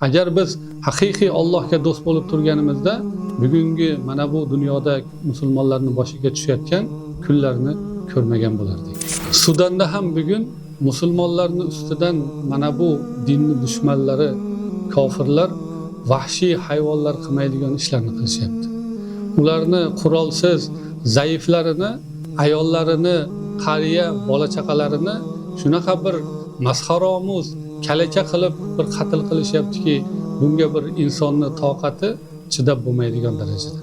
Agar biz haqiqiy Allohga do'st bo'lib turganimizda, bugungi mana bu dunyoda musulmonlarning boshiga tushayotgan kunlarni ko'rmagan bo'lardik. Sudanda ham bugun musulmonlarning ustidan mana bu dinning dushmanlari, kofirlar vahshiy hayvonlar qilmaydigan ishlarni qilishyapti. Ularni qurolsiz zaiflarini, ayollarini, qariya, bola chaqalarini shunaqa bir masxaromuz, kalaka qilib bir qatl qilishyaptiki, bunga bir insonning toqati chidab bo'lmaydigan darajada.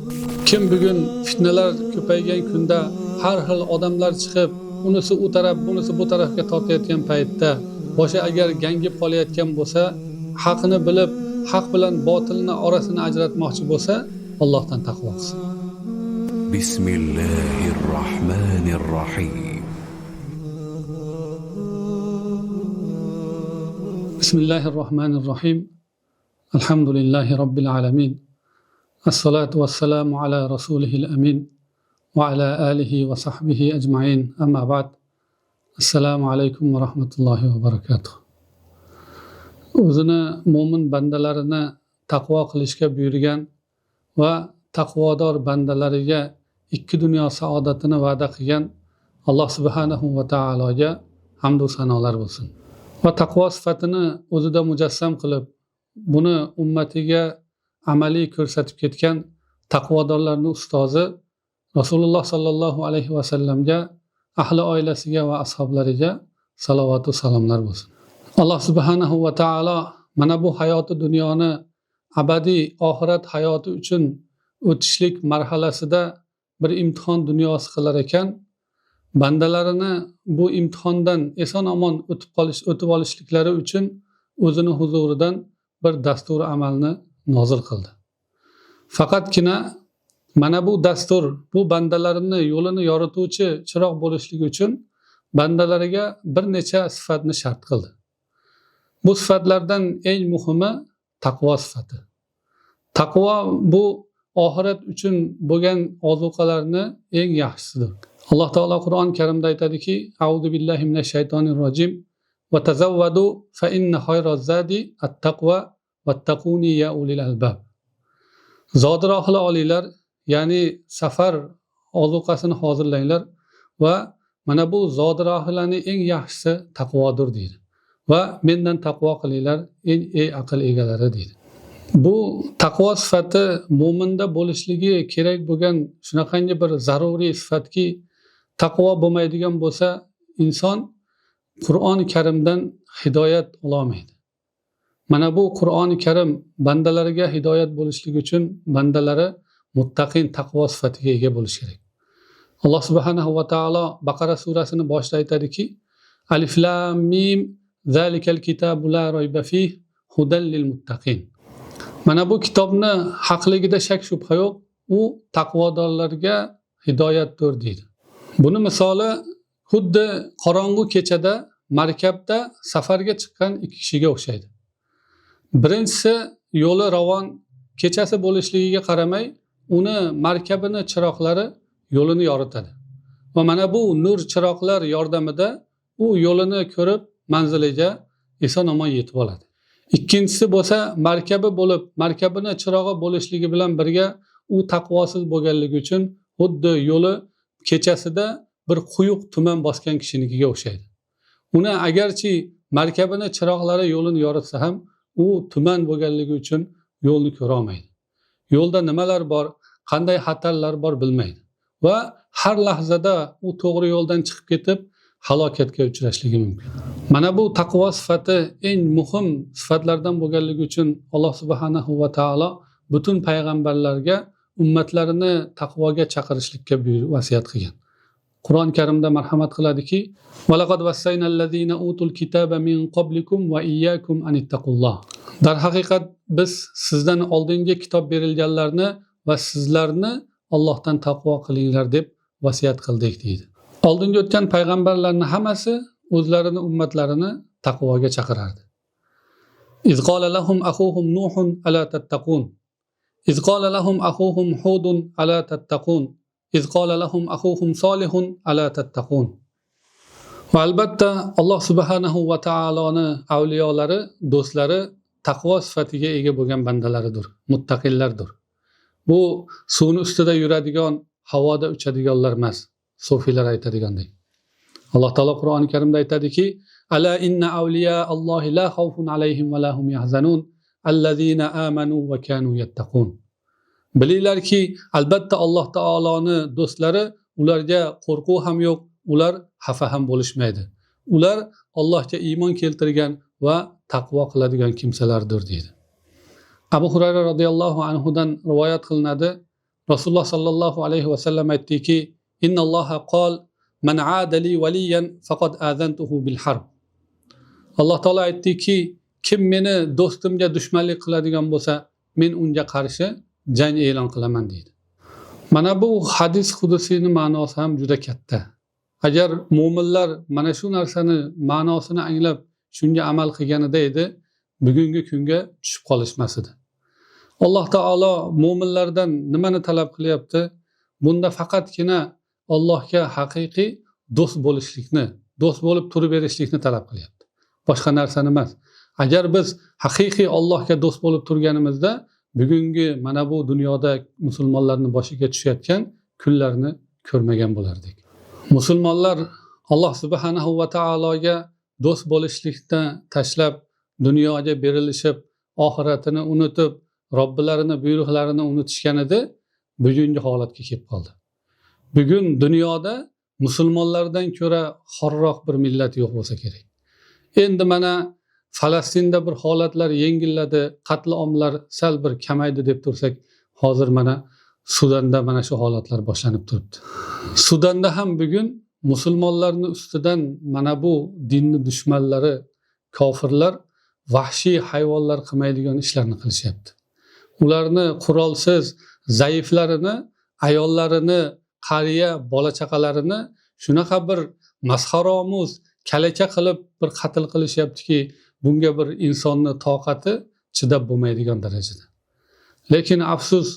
Kim bugun fitnalar ko'paygan kunda har xil odamlar chiqib, unisi u taraf, bunisi bu tarafga tortayotgan paytda, boshi agar gangib qolayotgan bo'lsa, haqni bilib, haq bilan botilni orasini ajratmoqchi bo'lsa, Allohdan taqvo qilsin. Bismillahirrohmanirrohim. Bismillahirrohmanirrohim. Alhamdulillahi robbil alamin. Assalatu wassalamu ala rasulihil amin va ala alihi va sahbihi ajma'in. Amma ba'd. Assalomu alaykum va rahmatullohi va barakatuh. O'zini mo'min bandalarini taqvo qilishga buyurgan va taqvodor bandalariga ikki dunyo saodatini va'da qilgan Alloh subhanahu va taologa hamd va sanolar bo'lsin. Va taqvo sifatini o'zida mujassam qilib, buni ummatiga amaliy ko'rsatib ketgan taqvodorlarning ustozi Rasululloh sallallohu alayhi va sallamga, ahli oilasiga va ashablariga salovat va salomlar bo'lsin. Alloh subhanahu va taolo mana bu hayoti dunyoni abadiy oxirat hayoti uchun o'tishlik marhalasida bir imtihon dunyosi qilar ekan, bandalarini bu imtihondan eson-omon o'tib olishliklari uchun o'zini huzuridan bir dastur amalni nozil qildi. Faqatgina mana bu dastur, bu bandalarini yo'lini yorituvchi chiroq bo'lishligi uchun bandalariga bir necha sifatni shart qildi. Bu sifatlardan eng muhimi taqvo sifati. Taqvo bu oxirat uchun bo'lgan ozuqalarni eng yaxshisidir. Alloh taolo Qur'on Karimda aytadiki: "A'udhu billahi minash shaytonir rojim va tazawwadu fa inna khayraz zadi at-taqwa wattaquni ya ulil albab." Zodirohli olinglar, ya'ni safar ozuqasini hozirlanglar va mana bu zodirohlarning eng yaxshisi taqvodir deydi. Va mendan taqvo qilinglar, ey aql egalari deydi. Bu taqvo sifati mo'minda bo'lishligi kerak bo'lgan shunaqangi bir zaruriy sifatki, taqvo bo'lmaydigan bo'lsa, inson Qur'oni Karimdan hidoyat ololmaydi. Mana bu Qur'oni Karim bandalariga hidoyat bo'lishligi uchun bandalari muttaqin taqvo sifatiga ega bo'lishi kerak. Alloh subhanahu va taolo Baqara surasini boshida aytadiki: Alif lam mim zalikal kitabu la rayba fihi hudan lil muttaqin. Mana bu kitobni haqligida shak shubha yo'q, u taqvodorlarga hidoyatdir deydi. Buni misoli xuddi qorong'u kechada markabda safarga chiqqan ikki kishiga o'xshaydi. Birinchisi yo'li ravon, kechasi bo'lishligiga qaramay, uni markabini chiroqlari yo'lini yoritadi. Va mana bu nur chiroqlar yordamida u yo'lini ko'rib manziliga eson-omon yetib oladi. Ikkinchisi bo'lsa markabi bo'lib, markabini chirog'i bo'lishligi bilan birga u taqvosiz bo'lganligi uchun xuddi yo'li kechasida bir quyuq tuman bosgan kishinikiga o'xshaydi. Uni agarchi markabini chiroqlari yo'lini yoritsa ham, u tuman bo'lganligi uchun yo'lni ko'ra olmaydi. Yo'lda nimalar bor, qanday xatarlar bor bilmaydi va har lahzada u to'g'ri yo'ldan chiqib ketib halokatga uchrashligi mumkin. Mana bu taqvo sifati eng muhim sifatlardan bo'lganligi uchun Alloh subhanahu va taolo butun payg'ambarlarga ummatlarini taqvoga chaqirishlikka vasiyat qilgan. Qur'on Karimda marhamat qiladiki: "Va laqad vassaynallazina utul kitaba min qablikum va iyyakum anittaqulloh." Dar haqiqat biz sizdan oldingi kitob berilganlarni va sizlarni Allohdan taqvo qilinglar deb vasiyat qildik deydi. Oldingi o'tgan payg'ambarlarning hammasi o'zlarini ummatlarini taqvoga chaqirardi. İz qala lahum akhuhum Nuhun ala tattaqun. İz qala lahum akhuhum Hudun ala tattaqun. İz qala lahum akhuhum Salihun ala tattaqun. Va albatta Alloh subhanahu va taoloning avliyolari, do'stlari taqvo sifatiga ega bo'lgan bandalaridir, muttaqillardir. Bu suvni ustida yuradigan, havoda uchadiganlar emas, sufiylar aytadigandek. Alloh taolo Qur'oni Karimda aytadiki: "Ala inna awliya Allohi la xawfun alayhim va la hum yahzanun, allazina amanu va kanu yattaqun." Bilinglarki, albatta Alloh taoloning do'stlari, ularga qo'rquv ham yo'q, ular xafa ham bo'lishmaydi. Ular Allohga iymon keltirgan va taqvo qiladigan kimsalardir deydi. Abu Hurayra radhiyallohu anhudan rivoyat qilinadi. Rasululloh sallallohu alayhi va sallam aytdiki: "Innalloha qol man aadali waliyan faqad azantuhu bil harb." Alloh taolo aytdiki, kim meni do'stimga dushmanlik qiladigan bo'lsa, men unga qarshi jang e'lon qilaman deydi. Mana bu hadis qudusiyning ma'nosi ham juda katta. Agar mu'minlar mana shu narsani ma'nosini anglab, shunga amal qilganida edi, bugungi kunga tushib qolishmas edi. Alloh taolo mu'minlardan nimani talab qilyapti? Bunda faqatgina Allohga haqiqiy do'st bo'lishlikni, do'st bo'lib turib berishlikni talab qilyapti. Boshqa narsani emas. Agar biz haqiqiy Allohga do'st bo'lib turganimizda, bugungi mana bu dunyoda musulmonlarning boshiga tushayotgan kunlarni ko'rmagan bo'lardik. Musulmonlar Alloh subhanahu va taologa do'st bo'lishlikni tashlab, dunyoga berilishib, oxiratini unutib, Robbilarining buyruqlarini unutishgan edi, bugungi holatga kelib qoldi. Bugun dunyoda musulmonlardan ko'ra xorroq bir millat yo'q bo'lsa kerak. Endi mana Falastinda bir holatlar yengilladi, qatl-omlar sal bir kamaydi deb tursak, hozir mana Sudanda mana shu holatlar boshlanib turibdi. Sudanda ham bugun musulmonlarning ustidan mana bu dinning dushmanlari, kofirlar vahshiy hayvonlar qilmaydigan ishlarni qilishyapti. Ularni qurolsiz zaiflarini, ayollarini, qariya, bola chaqalarini shunaqa bir masxaromuz, kalacha qilib bir qatl qilishyaptiki, bunga bir insonning toqati chidab bo'lmaydigan darajada. Lekin afsus,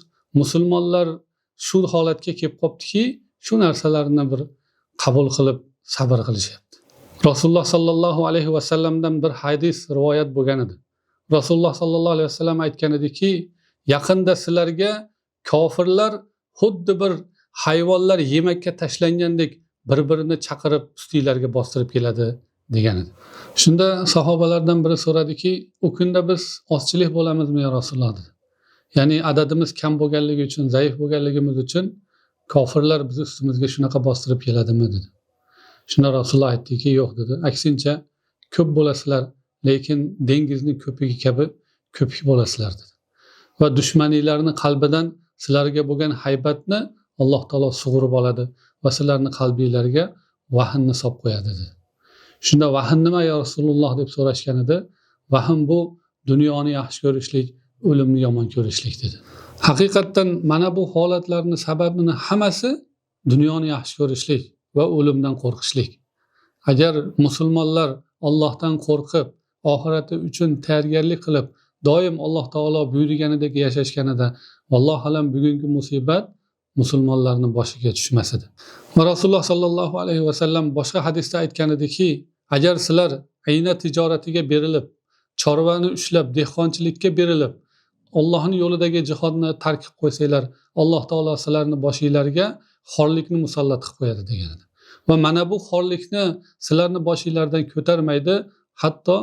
musulmonlar shu holatga kelib qoptiki, shu narsalarni bir qabul qilib sabr qilishyapti. Rasululloh sallallohu alayhi va sallamdan bir hadis rivoyat bo'lgan edi. Rasululloh sallallohu alayhi va sallam aytgan ediki, yaqinda sizlarga kofirlar xuddi bir hayvonlar yemakka tashlangandek bir-birini chaqirib ustinglarga bostirib keladi degan edi. Shunda sahobalardan biri so'radiki, "U kunda biz ozchilik bo'lamizmi ya Rasululloh?" dedi. Ya'ni adadimiz kam bo'lganligi uchun, zaif bo'lganligimiz uchun kofirlar biz ustimizga shunaqa bostirib keladimi dedi. Shunda Rasululloh aytdiki, "Yo'q" dedi. "Aksincha ko'p bo'lasizlar, lekin dengizning ko'pigi kabi ko'pik bo'lasizlar" dedi. Va dushmaniylarning qalbidan sizlarga bo'lgan haybatni Alloh taolo sug'urib oladi va sizlarning qalbinglarga vahnni solib qo'yadi dedi. Shunda vahn nima ya Rasululloh deb so'rashgan edi. Vahn bu dunyoni yaxshi ko'rishlik, o'limni yomon ko'rishlik dedi. Haqiqatdan mana bu holatlarning sababini hammasi dunyoni yaxshi ko'rishlik va o'limdan qo'rqishlik. Agar musulmonlar Allohdan qo'rqib, oxirati uchun tayyorgarlik qilib, doim Alloh taolo buyurganidek yashashganida, vallohu alam bugungi musibat musulmonlarning boshiga tushmas edi. Va Rasululloh sallallohu alayhi va sallam boshqa hadisda aytgan ediki, agar sizlar ayna tijoratiga berilib, chorvani ushlab, dehqonchilikka berilib, Allohning yo'lidagi jihodni tark qilib qo'ysanglar, Alloh taolo sizlarning boshinglarga xorlikni musallat qilib qo'yadi degan edi. Va mana bu xorlikni sizlarning boshinglardan ko'tarmaydi, hatto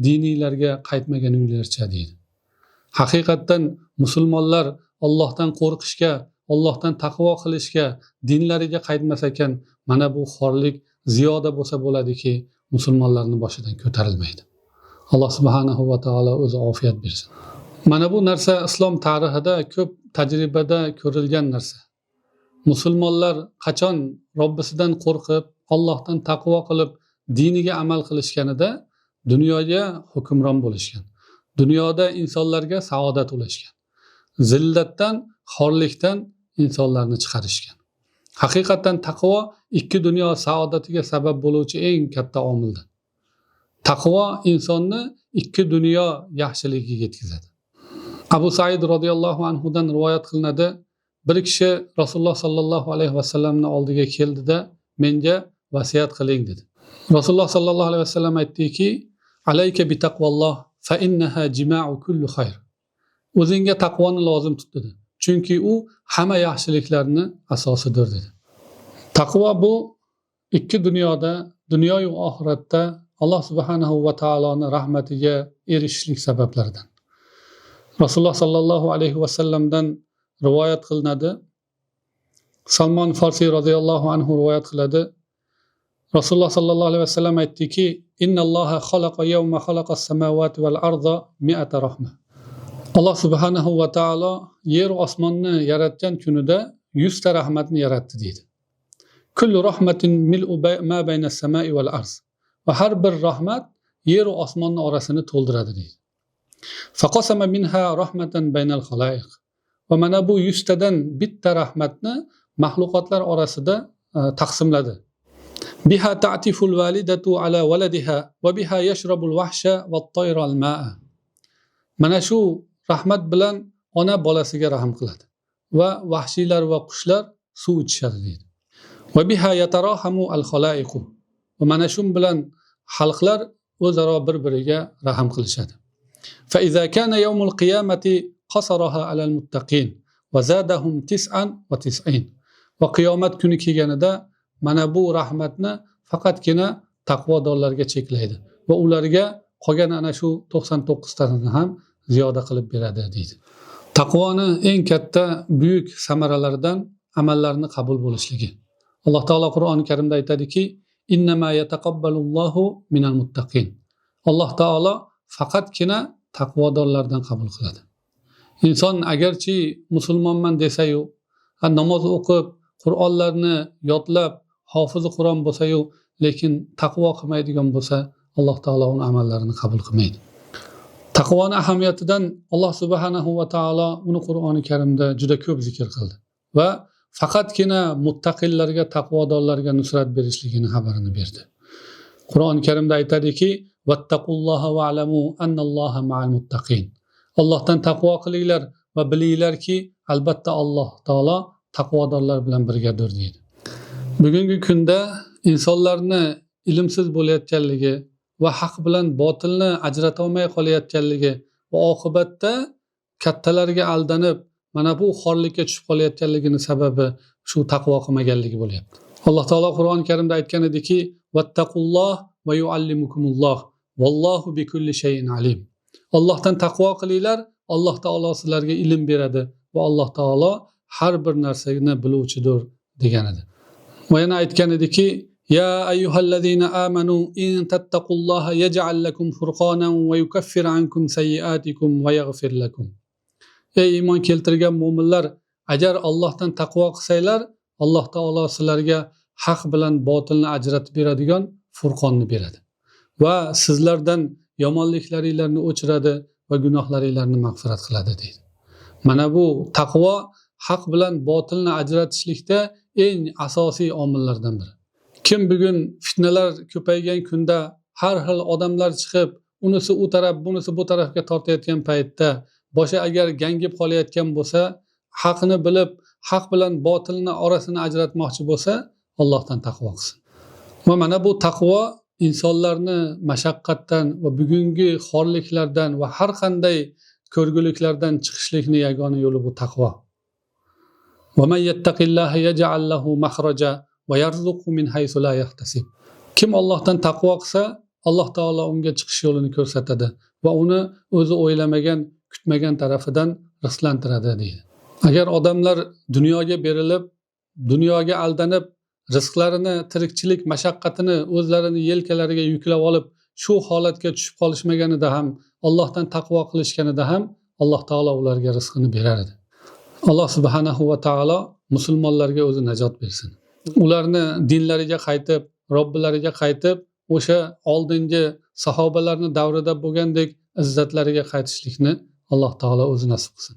diniylarga qaytmaguninglarcha deydi. Haqiqatdan musulmonlar Allohdan qo'rqishga, Allohdan taqvo qilishga, dinlariga qaytmas ekan, mana bu xorlik ziyoda bo'lsa bo'ladiki, musulmonlarning boshidan ko'tarilmaydi. Alloh subhanahu va taolo o'zi ofiyat bersin. Mana bu narsa islom tarixida ko'p tajribada ko'rilgan narsa. Musulmonlar qachon Robbisidan qo'rqib, Allohdan taqvo qilib, diniga amal qilishganida dunyoga hukmron bo'lishgan. Dunyoda insonlarga saodat ulashgan. Zillatdan, xorlikdan insonlarni chiqarishgan. Haqiqatan taqvo ikki dunyo saodatiga sabab bo'luvchi eng katta omildir. Taqvo insonni ikki dunyo yaxshiligiga yetkazadi. Abu Said radhiyallohu anhudan rivoyat qilinadi. Bir kishi Rasululloh sallallohu alayhi va sallamning oldiga keldida, menga vasiyat qiling dedi. Rasululloh sallallohu alayhi va sallam aytdiki, "Alayka bi taqvalloh fa innaha jima'u kulli khayr. O'zingga taqvoni lozim tut dedi. Chunki u hamma yaxshiliklarning asosidir dedi. Taqvo bu ikki dunyoda, dunyo va oxiratda Alloh subhanahu va taoloning rahmatiga erishishlik sabablaridan. Rasululloh sallallohu alayhi va sallamdan rivoyat qilinadi. Salmon Farsi radhiyallohu anhu rivoyat qiladi. Rasululloh sallallohu alayhi va sallam aytdiki: "Innalloha xalaqa yawma xalaqas samawati val arda mi'ata rahma." Alloh subhanahu va taolo yer va osmonni yaratgan kunida 100 ta rahmatni yaratdi deydi. Kullu rahmatin mil'u ma bayna as-samai val ard. Va har bir rahmat yer va osmonni orasini to'ldiradi deydi. Faqasama minha rahmatan baynal khalaiq. Va mana bu 100 tadan bitta rahmatni mahluqotlar orasida taqsimladi. Biha ta'tiful walidatu ala waladiha va biha yashrabul wahsha wat-tayra al-ma'a. Mana shu rahmat bilan ona bolasiga rahm qiladi va vahshiylar va qushlar suv ichishadi deydi. Va biha yatarahamu al-khalaiq. Va mana shu bilan xalqlar o'zaro bir-biriga rahm qilishadi. Fa iza kana yawmul qiyamati qasaraha ala al-muttaqin va zadahum 99. Va qiyomat kuni kelganida mana bu rahmatni faqatgina taqvodorlarga cheklaydi va ularga qolgan ana shu 99 tasini ham ziyoda qilib beradi deydi. Taqvoni eng katta buyuk samaralaridan amallarni qabul bo'lishligi. Alloh taolo Qur'oni Karimda aytadiki: "Innama yataqabbalullohu minal muttaqin." Alloh taolo faqatgina taqvodorlardan qabul qiladi. Inson agarchi musulmonman desa-yu, namoz o'qib, Qur'onlarni yodlab, hofizi Qur'on bo'lsa-yu, lekin taqvo qilmaydigan bo'lsa, Alloh taolo uning amallarini qabul qilmaydi. Taqvoning ahamiyatidan Alloh subhanahu va taolo uni Qur'oni Karimda juda ko'p zikr qildi va faqatgina muttaqillarga, taqvodorlarga nusrat berishligini xabarini berdi. Qur'oni Karimda aytadiki: "Vattaqulloha va'lamu annalloha ma'al muttaqin." Allohdan taqvo qilinglar va bilinglarki, albatta Alloh taolo taqvodorlar bilan birgadir deydi. Bugungi kunda insonlarni ilmsiz bo'layotganligi va haq bilan botilni ajrata olmay qolayotganligi va oqibatda kattalarga aldanib, mana bu xorlikka tushib qolayotganligining sababi shu taqvo qilmaganligi bo'lyapti. Alloh taolo Qur'oni Karimda aytgan ediki: "Vattaqulloh va yuallimukumulloh vallohu bikulli shay'in alim." Allohdan taqvo qilinglar, Alloh taolo sizlarga ilm beradi va Alloh taolo har bir narsani biluvchidir degan edi. Va yana aytgan ediki: "Ya ayyuhallazina amanu in tattaqulloha yaj'al lakum furqanan va yukaffir ankum sayyi'atikum va yaghfir lakum." Ey iymon keltirgan mu'minlar, agar Allohdan taqvo qilsanglar, Alloh taolo sizlarga haq bilan botilni ajratib beradigan furqonni beradi va sizlardan yomonliklaringlarni o'chiradi va gunohlaringlarni mag'firat qiladi deydi. Mana bu taqvo haq bilan botilni ajratishlikda eng asosiy omillardan biri. Kim bugun fitnalar ko'paygan kunda har xil odamlar chiqib, unisi u taraf, bunisi bu tarafga tortayotgan paytda boshi agar gangib qolayotgan bo'lsa, haqni bilib, haq bilan botilni orasini ajratmoqchi bo'lsa, Allohdan taqvo qilsin. Va mana bu taqvo insonlarni mashaqqatdan va bugungi xorliklardan va har qanday ko'rguliklardan chiqishlikning yagona yo'li bu taqvo. Va man yattaqillaha yaj'al lahu makhraja va yarzuqhu min haythu la yahtasib. Kim Allohdan taqvo qilsa, Alloh taolo unga chiqish yo'lini ko'rsatadi va uni o'zi o'ylamagan, kutmagan tarafidan rizqlantiradi deydi. Agar odamlar dunyoga berilib, dunyoga aldanib, rizqlarini, tirikchilik mashaqqatini o'zlarini yelkalariga yuklab olib, shu holatga tushib qolishmaganida ham, Allohdan taqvo qilishganida ham Alloh taolo ularga rizqini berar edi. Alloh subhanahu va taolo musulmonlarga o'zi najot bersin. Ularni dinlariga qaytib, Robbilariga qaytib, o'sha oldingi sahobalarning davrida bo'lgandek izzatlariga qaytishlikni Alloh taolo o'zi nasib qilsin.